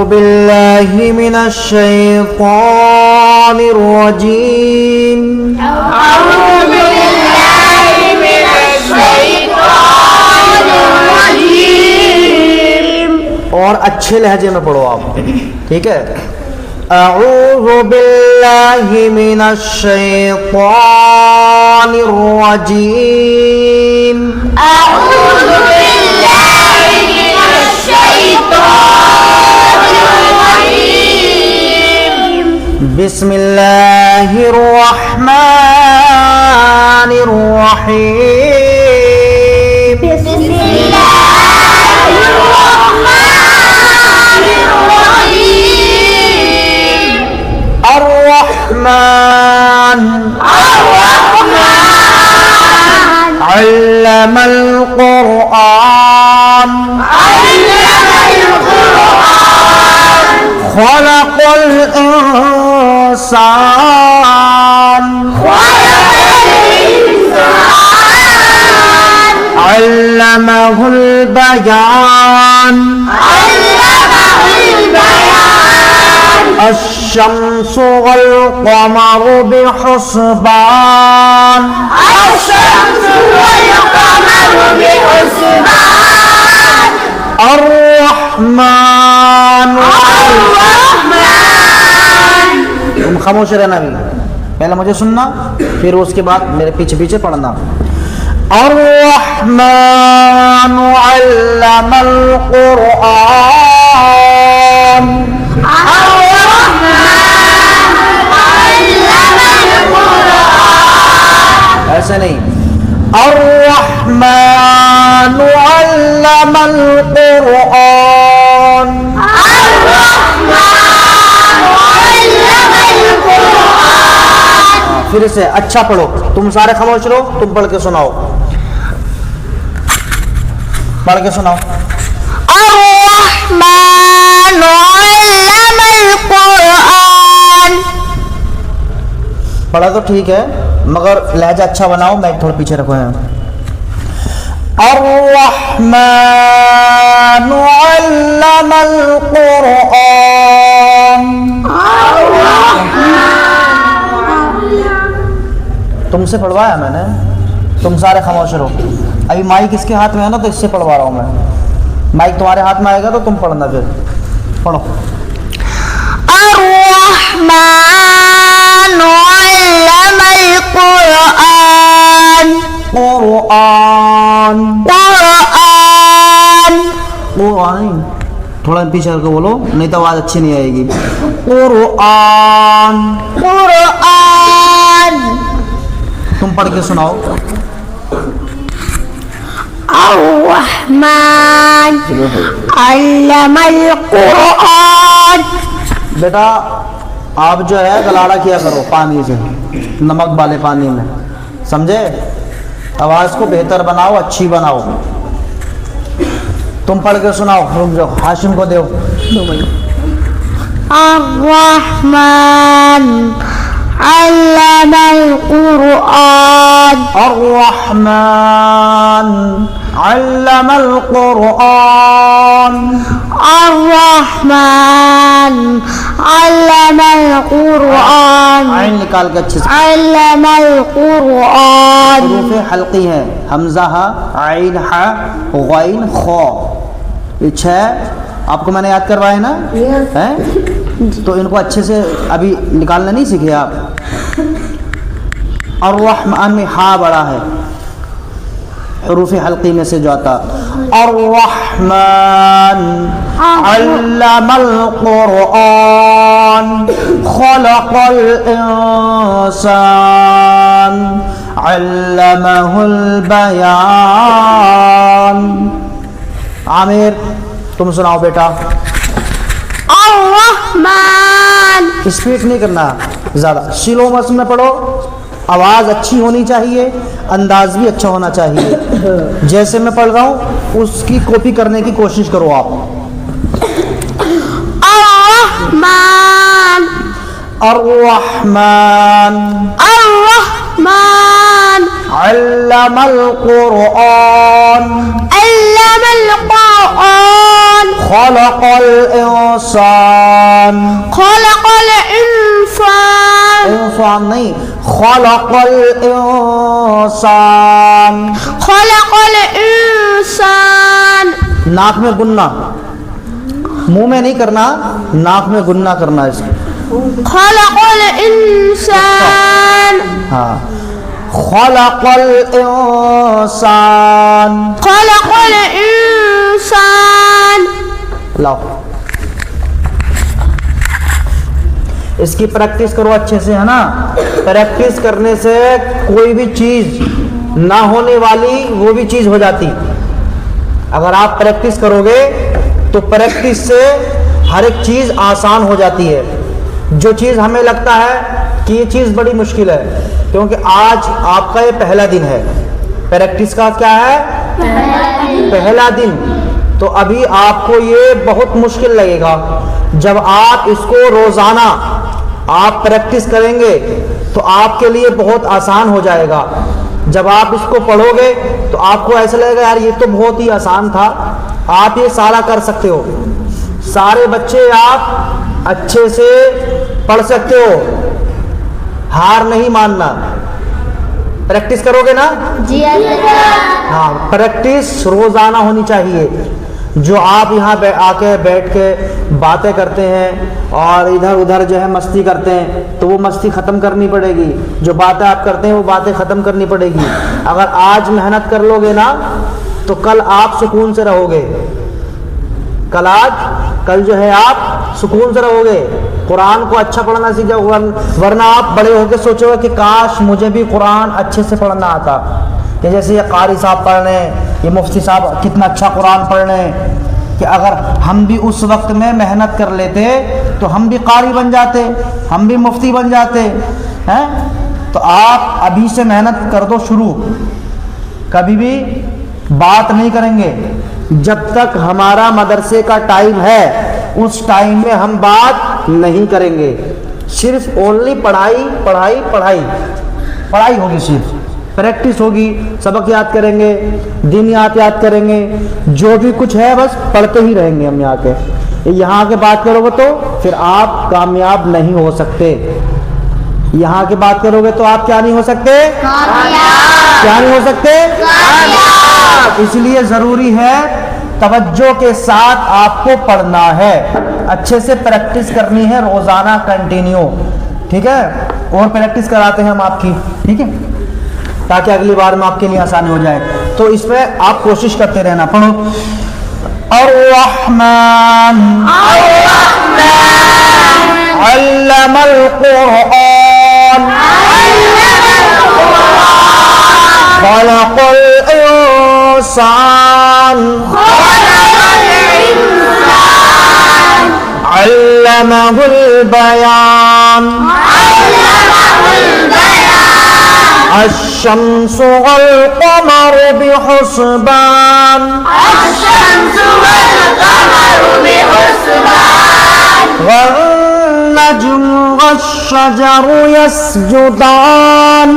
बिल्लाहि मिनश शैतानिर रजीम। और अच्छे लहजे में पढ़ो आप, ठीक है। अऊज़ु बिल्लाहि मिनश शैतानिर रजीम। अऊज़ु बिल्लाहि मिनश शैतानिर रजीम। बिस्मिल्लाहिर रहमानिर रहीम। बिस्मिल्लाहिर रहमानिर रहीम। अर्रहमान अल्लमल क़ुरआन खलक़ल इंसान अल्लमहुल बयान अश-शम्सु वल क़मरु बिहुस्बान अर्रहमान। तुम खामोश रहना, भी पहले मुझे सुनना, फिर उसके बाद मेरे पीछे पीछे पढ़ना। अर्रहमान अल्लमल क़ुरआन। ऐसे नहीं, अर्रहमान अल्लमल क़ुरआन। फिर से अच्छा पढ़ो, तुम सारे खामोश रहो, तुम पढ़ के सुनाओ, पढ़ के सुनाओ। अर्रहमान अल्लमल क़ुरआन। पढ़ा तो ठीक है, मगर लहजा अच्छा बनाओ, मैं थोड़ा पीछे रखो हैं। अर्रहमान अल्लमल क़ुरआन। तुमसे पढ़वाया मैंने, तुम सारे खामोश रहो। अभी माइक इसके हाथ में है ना, तो इससे पढ़वा रहा हूँ मैं। माइक तुम्हारे हाथ में आएगा तो तुम पढ़ना, फिर पढ़ो। अर्रहमान अल्लमल क़ुरआन। क़ुरआन क़ुरआन। क़ुरआन, थोड़ा पीछे करके बोलो, नहीं तो आवाज़ अच्छी नहीं आएगी। क़ुरआन। क़ुरआन। तुम पढ़ के सुनाओ। अर्रहमान अल्लमल क़ुरआन। बेटा आप जो है गलाड़ा किया करो पानी से, नमक वाले पानी में, समझे। आवाज़ को बेहतर बनाओ, अच्छी बनाओ। तुम पढ़ के सुनाओ, रुक जाओ, हाशिम को दो। अर्रहमान अल्लमल क़ुरआन। अर्रहमान अल्लमल क़ुरआन। अर्रहमान अल्लमल क़ुरआन। आइन निकाल के अच्छे से। अल्लमल क़ुरआन। हुरूफ़े हल्की है, हमज़ा हा, आइन हा, गैन खौ, ये 6 आपको मैंने याद करवाए ना, हैं? तो इनको अच्छे से अभी निकालना नहीं सीखे आप। अर्रहमान में हा बड़ा है, हुरूफ़े हल्की में से जो आता। अर्रहमान अल्लमल क़ुरआन खलक़ल इंसान अल्लमहुल बयान। आमिर तुम सुनाओ बेटा। अर्रहमान। स्पीड नहीं करना ज़्यादा, स्लो मोशन में पढ़ो, आवाज़ अच्छी होनी चाहिए, अंदाज भी अच्छा होना चाहिए। जैसे मैं पढ़ रहा हूँ उसकी कॉपी करने की कोशिश करो आप। अर्रहमान अर्रहमान अर्रहमान अल्लमल क़ुरआन अल्लमल क़ुरआन القرآن खलक़ल इंसान, खलक़ल इंसान इंसान नहीं, खलक़ल इंसान, खलक़ल इंसान नाक में गुन्ना, मुंह में नहीं करना, नाक में गुन्ना करना इसको। खलक़ल इंसान हाँ, खलक़ल इंसान, खलक़ल इंसान लाओ इसकी प्रैक्टिस करो अच्छे से, है ना। प्रैक्टिस करने से कोई भी चीज ना होने वाली वो भी चीज हो जाती। अगर आप प्रैक्टिस करोगे तो प्रैक्टिस से हर एक चीज आसान हो जाती है। जो चीज हमें लगता है कि ये चीज बड़ी मुश्किल है, क्योंकि आज आपका ये पहला दिन है। प्रैक्टिस का क्या है? पहला दिन। तो अभी आपको ये बहुत मुश्किल लगेगा। जब आप इसको रोजाना आप प्रैक्टिस करेंगे तो आपके लिए बहुत आसान हो जाएगा। जब आप इसको पढ़ोगे तो आपको ऐसा लगेगा यार ये तो बहुत ही आसान था, आप ये सारा कर सकते हो। सारे बच्चे आप अच्छे से पढ़ सकते हो, हार नहीं मानना। प्रैक्टिस करोगे ना? जी हाँ, प्रैक्टिस रोजाना होनी चाहिए। जो आप यहाँ आके बैठ के बातें करते हैं और इधर उधर जो है मस्ती करते हैं, तो वो मस्ती ख़त्म करनी पड़ेगी। जो बातें आप करते हैं वो बातें ख़त्म करनी पड़ेगी। अगर आज मेहनत कर लोगे ना तो कल आप सुकून से रहोगे। कल जो है आप सुकून से रहोगे। कुरान को अच्छा पढ़ना सीख जाओ, वरना आप बड़े होकर सोचोगे कि काश मुझे भी कुरान अच्छे से पढ़ना आता। कि जैसे ये कारी साहब पढ़ रहे हैं, ये मुफ्ती साहब कितना अच्छा कुरान पढ़ रहे हैं, कि अगर हम भी उस वक्त में मेहनत कर लेते तो हम भी कारी बन जाते, हम भी मुफ्ती बन जाते हैं। तो आप अभी से मेहनत कर दो शुरू। कभी भी बात नहीं करेंगे जब तक हमारा मदरसे का टाइम है, उस टाइम में हम बात नहीं करेंगे। सिर्फ ओनली पढ़ाई पढ़ाई पढ़ाई पढ़ाई होगी, सिर्फ प्रैक्टिस होगी। सबक याद करेंगे, दिन याद करेंगे, जो भी कुछ है बस पढ़ते ही रहेंगे हम यहाँ के। यहाँ के बात करोगे तो फिर आप कामयाब नहीं हो सकते। यहाँ की बात करोगे तो आप क्या नहीं हो सकते? क्या नहीं हो सकते? इसलिए जरूरी है तवज्जो के साथ आपको पढ़ना है, अच्छे से प्रैक्टिस करनी है रोजाना कंटिन्यू, ठीक है। और प्रैक्टिस कराते हैं हम आपकी, ठीक है, ताकि अगली बार में आपके लिए आसानी हो जाए। तो इसमें आप कोशिश करते रहना। पढ़ो अर्रहमान अल्लमल कुरआन खलक़ल इंसान अल्लमहुल बयान अश्शम्सु वल क़मरु बिहुस्बान वन्नज्मु वश्शजरु यस्जुदान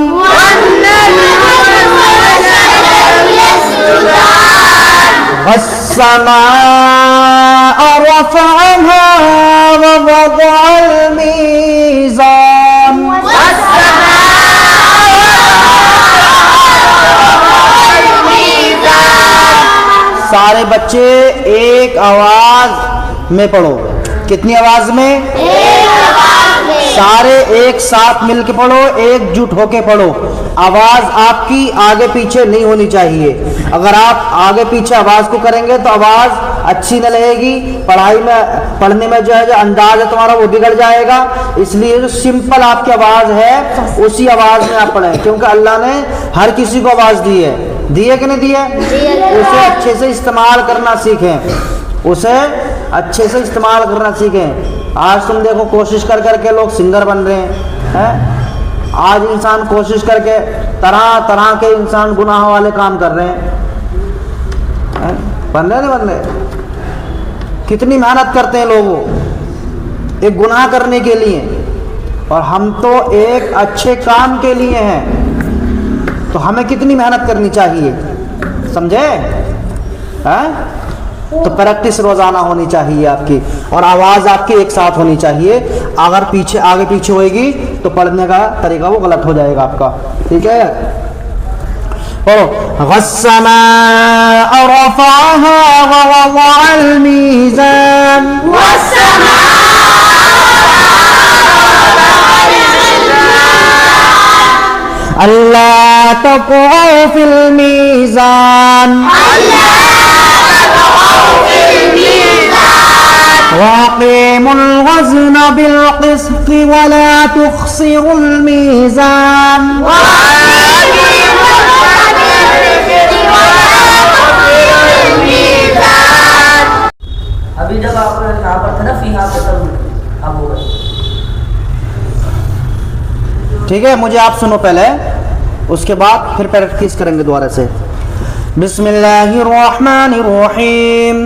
वस्समाअ रफ़अहा ववदअल मीज़ान। सारे बच्चे एक आवाज में पढ़ो। कितनी आवाज में? एक आवाज में। सारे एक साथ मिलके पढ़ो, एकजुट होके पढ़ो। आवाज आपकी आगे पीछे नहीं होनी चाहिए। अगर आप आगे पीछे आवाज को करेंगे तो आवाज अच्छी न लगेगी, पढ़ाई में पढ़ने में जो है जो अंदाज है तुम्हारा वो बिगड़ जाएगा। इसलिए जो सिंपल आपकी आवाज है उसी आवाज में आप पढ़ें, क्योंकि अल्लाह ने हर किसी को आवाज दी है कि नहीं दी है? उसे अच्छे से इस्तेमाल करना सीखें, उसे अच्छे से इस्तेमाल करना सीखें। आज तुम देखो कोशिश कर करके लोग सिंगर बन रहे हैं। आज इंसान कोशिश करके तरह तरह के इंसान गुनाह वाले काम कर रहे हैं। बन रहे नहीं बन रहे? कितनी मेहनत करते हैं लोग एक गुनाह करने के लिए, और हम तो एक अच्छे काम के लिए हैं। तो हमें कितनी मेहनत करनी चाहिए, समझे? तो प्रैक्टिस रोजाना होनी चाहिए आपकी, और आवाज आपकी एक साथ होनी चाहिए। अगर पीछे आगे पीछे होएगी तो पढ़ने का तरीका वो गलत हो जाएगा आपका। ठीक है, पढ़ो। वस्समाअ रफ़अहा व वज़अल मीज़ान, अल्ला ततग़ौ फिल मीज़ान, वअक़ीमुल वज़्न बिल क़िस्ति वला तुख़्सिरुल मीज़ान। अभी जब आप यहाँ पर थे ना फीहा तब अब होगा। ठीक है, मुझे आप सुनो पहले, उसके बाद फिर प्रैक्टिस करेंगे दोबारा से। बिस्मिल्लाहिर्रहमानिर्रहीम।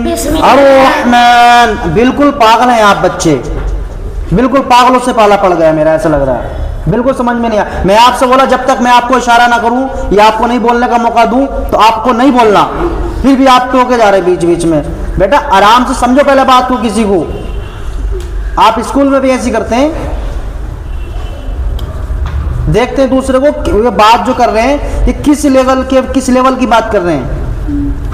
अर्रहमान, बिल्कुल पागल हैं आप बच्चे, बिल्कुल पागलों से पाला पड़ गया मेरा, ऐसा लग रहा है, बिल्कुल समझ में नहीं आया। मैं आपसे बोला जब तक मैं आपको इशारा ना करूं या आपको नहीं बोलने का मौका दूं तो आपको नहीं बोलना, फिर भी आप टोके जा रहे बीच बीच में। बेटा आराम से समझो पहले बात को किसी को। आप स्कूल में भी ऐसी करते हैं, देखते हैं दूसरे को ये बात जो कर रहे हैं ये किस लेवल की बात कर रहे हैं,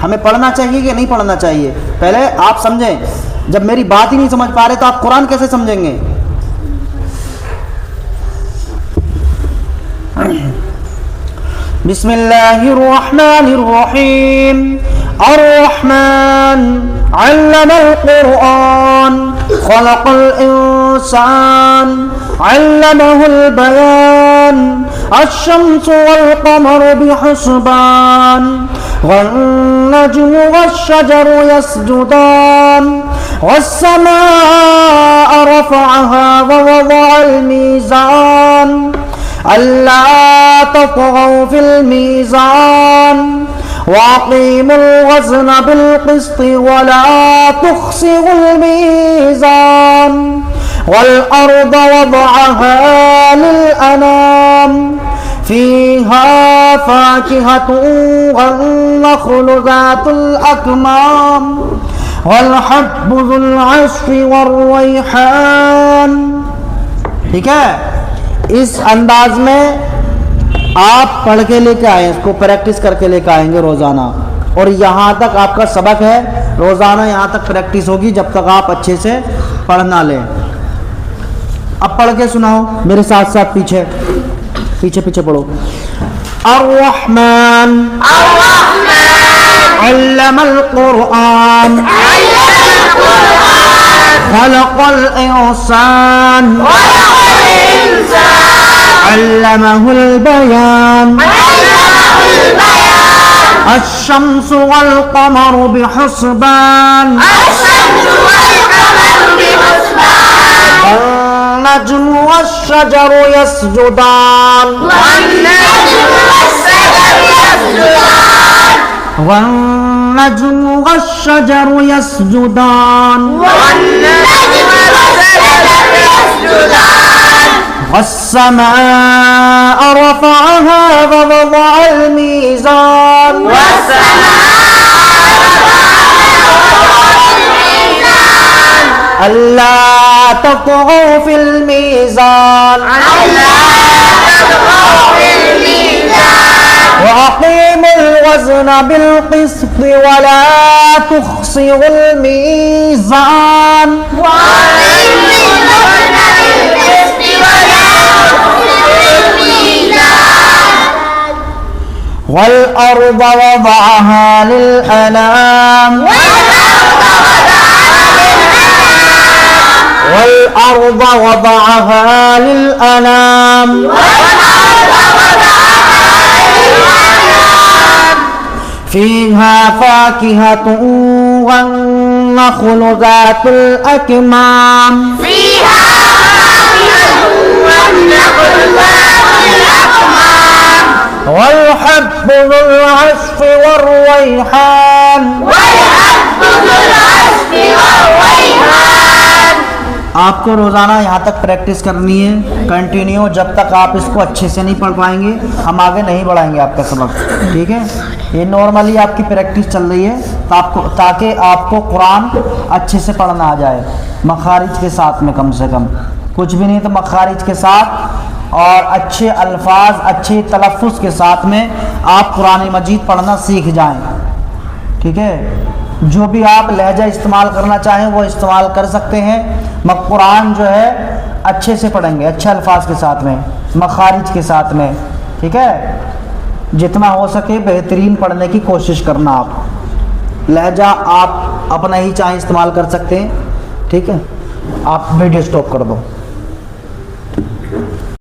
हमें पढ़ना चाहिए कि नहीं पढ़ना चाहिए, पहले आप समझें। जब मेरी बात ही नहीं समझ पा रहे तो आप कुरान कैसे समझेंगे। बिस्मिल्लाहिर्रहमानिर्रहीम। अर्रहमान अल्लमल कुरआन खलक़ल इंसान अल्लमहुल बयान अश-शम्सु वल क़मरु बिहुस्बान वन्नज्मु वश-शजरु यस्जुदान वस्समाअ रफ़अहा व वज़अल मीज़ान अल्ला ततग़ौ फिल मीज़ान वअक़ीमुल वज़्न बिल क़िस्ति वला तुख़्सिरुल मीज़ान वल अर्द वज़अहा लिल अनाम फ़ीहा फ़ाकिहतुन वन नख़्लु ज़ातुल अकमाम वल हब्बु ज़ुल अस्फ़ि वर्रैहान। ठीक है, इस अंदाज में आप पढ़ के लेके आए, इसको प्रैक्टिस करके लेके आएंगे रोजाना, और यहाँ तक आपका सबक है, रोजाना यहाँ तक प्रैक्टिस होगी जब तक आप अच्छे से पढ़ना लें। अब पढ़ के सुनाओ मेरे साथ साथ, पीछे पीछे पीछे पढ़ो। अर्रहमान अल्लमल कुरआन खलक़ल इंसान अल्लमहुल बयान अश-शम्सु वल क़मरु बिहुस्बान वन्नज्मु वश-शजरु यस्जुदान वन्नज्मु वश-शजरु यस्जुदान वस्समाअ रफ़अहा व वज़अल मीज़ान अल्ला ततग़ौ फिल मीज़ान वअक़ीमुल वज़्न बिल क़िस्ति वला तुख़्सिरुल मीज़ान वल अर्द वज़अहा लिल अनाम वल अर्द वज़अहा लिल अनाम फ़ीहा फ़ाकिहतुन वन नख़्लु ज़ातुल अकमाम वल हब्बु ज़ुल अस्फ़ि वर्रैहान। आपको रोज़ाना यहाँ तक प्रैक्टिस करनी है कंटिन्यू, जब तक आप इसको अच्छे से नहीं पढ़ पाएंगे हम आगे नहीं बढ़ाएंगे आपका सबक। ठीक है, ये नॉर्मली आपकी प्रैक्टिस चल रही है। ताकि आपको कुरान अच्छे से पढ़ना आ जाए, मखारिज के साथ में, कम से कम कुछ भी नहीं तो मखारिज के साथ और अच्छे अल्फाज, अच्छे तलफ़ुज़ के साथ में आप कुरान मजीद पढ़ना सीख जाएं। ठीक है, जो भी आप लहजा इस्तेमाल करना चाहें वो इस्तेमाल कर सकते हैं, मगर कुरान जो है अच्छे से पढ़ेंगे, अच्छे अल्फाज के साथ में, मखारिज के साथ में। ठीक है, जितना हो सके बेहतरीन पढ़ने की कोशिश करना। आप लहजा आप अपना ही चाहे इस्तेमाल कर सकते हैं। ठीक है, आप वीडियो स्टॉप कर दो।